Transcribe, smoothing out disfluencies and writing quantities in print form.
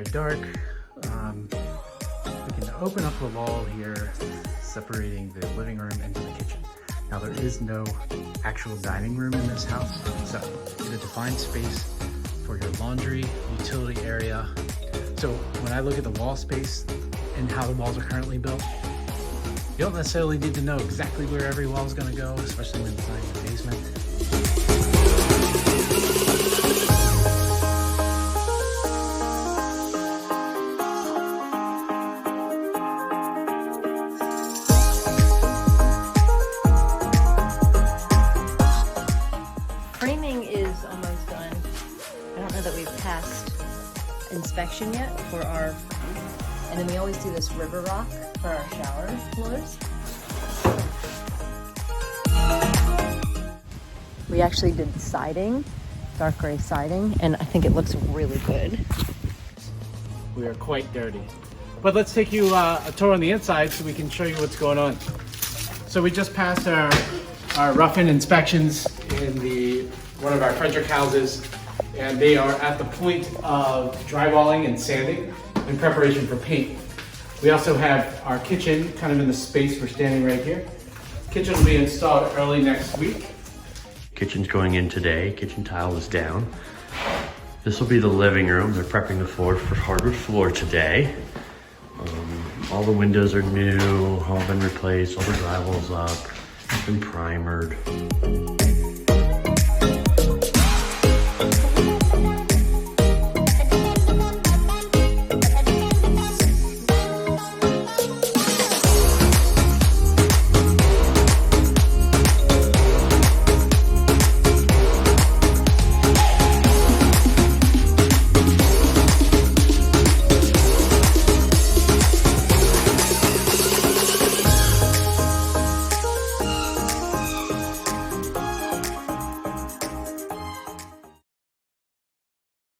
very dark. We can open up the wall here, separating the living room into the kitchen. Now there is no actual dining room in this house, so it's a defined space for your laundry, utility area. So when I look at the wall space and how the walls are currently built, you don't necessarily need to know exactly where every wall is going to go, especially when designing the basement. Framing is almost done. I don't know that we've passed inspection yet for our, and then we always do this river rock for our shower floors. We actually did siding, dark gray siding, and I think it looks really good. We are quite dirty. But let's take you a tour on the inside so we can show you what's going on. So we just passed our rough-in inspections in one of our Frederick houses, and they are at the point of drywalling and sanding in preparation for paint. We also have our kitchen kind of in the space we're standing right here. Kitchen will be installed early next week. Kitchen's going in today. Kitchen tile is down. This will be the living room. They're prepping the floor for hardwood floor today. All the windows are new, all been replaced, all the drywall's up, been primered.